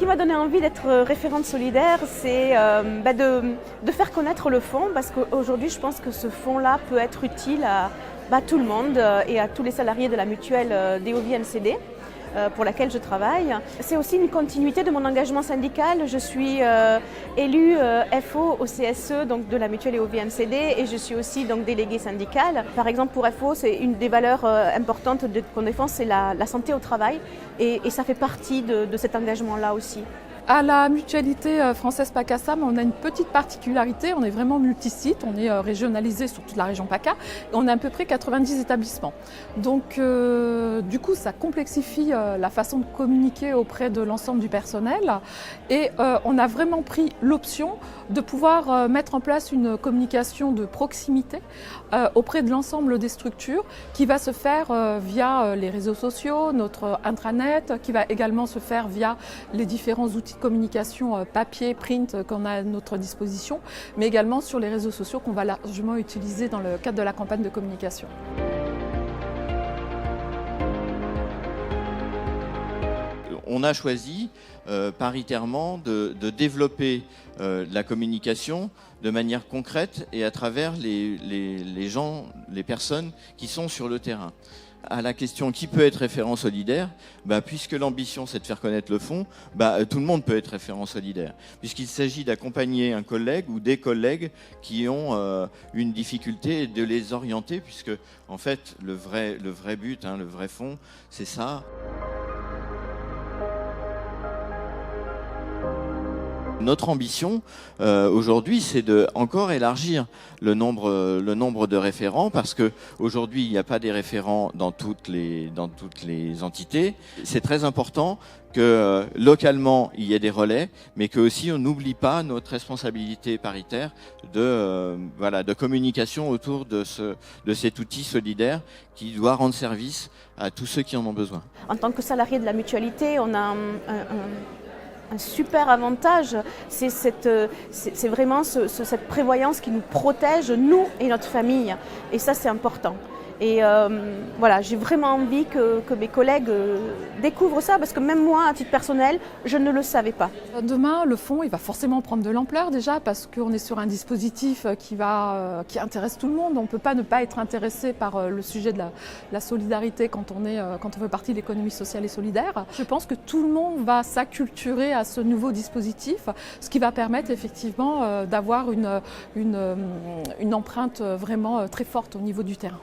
qui m'a donné envie d'être référente solidaire, c'est de faire connaître le fonds, parce qu'aujourd'hui, je pense que ce fonds-là peut être utile à tout le monde et à tous les salariés de la mutuelle DOVNCD. Pour laquelle je travaille. C'est aussi une continuité de mon engagement syndical. Je suis élue FO au CSE, donc de la mutuelle DOVNCD, et je suis aussi donc déléguée syndicale. Par exemple, pour FO, c'est une des valeurs importantes qu'on défend, c'est la santé au travail, et ça fait partie de cet engagement-là aussi. À la mutualité française PACA-SAM, on a une petite particularité, on est vraiment multisite, on est régionalisé sur toute la région PACA, et on a à peu près 90 établissements. Donc du coup, ça complexifie la façon de communiquer auprès de l'ensemble du personnel, et on a vraiment pris l'option de pouvoir mettre en place une communication de proximité auprès de l'ensemble des structures, qui va se faire via les réseaux sociaux, notre intranet, qui va également se faire via les différents outils de communication papier, print qu'on a à notre disposition, mais également sur les réseaux sociaux qu'on va largement utiliser dans le cadre de la campagne de communication. On a choisi paritairement de développer la communication de manière concrète et à travers les gens, les personnes qui sont sur le terrain. À la question qui peut être référent solidaire, puisque l'ambition c'est de faire connaître le fonds, tout le monde peut être référent solidaire, puisqu'il s'agit d'accompagner un collègue ou des collègues qui ont une difficulté et de les orienter, puisque en fait le vrai but, le vrai fond, c'est ça. Notre ambition aujourd'hui, c'est de encore élargir le nombre de référents, parce que aujourd'hui il n'y a pas des référents dans toutes les entités. C'est très important que localement il y ait des relais, mais que aussi on n'oublie pas notre responsabilité paritaire de communication autour de cet outil solidaire qui doit rendre service à tous ceux qui en ont besoin. En tant que salarié de la mutualité, on a un super avantage, c'est vraiment cette prévoyance qui nous protège, nous et notre famille. Et ça, c'est important. Et voilà, j'ai vraiment envie que mes collègues découvrent ça, parce que même moi, à titre personnel, je ne le savais pas. Demain, le fonds, il va forcément prendre de l'ampleur déjà, parce qu'on est sur un dispositif qui intéresse tout le monde. On ne peut pas ne pas être intéressé par le sujet de la solidarité quand on fait partie de l'économie sociale et solidaire. Je pense que tout le monde va s'acculturer à ce nouveau dispositif, ce qui va permettre effectivement d'avoir une empreinte vraiment très forte au niveau du terrain.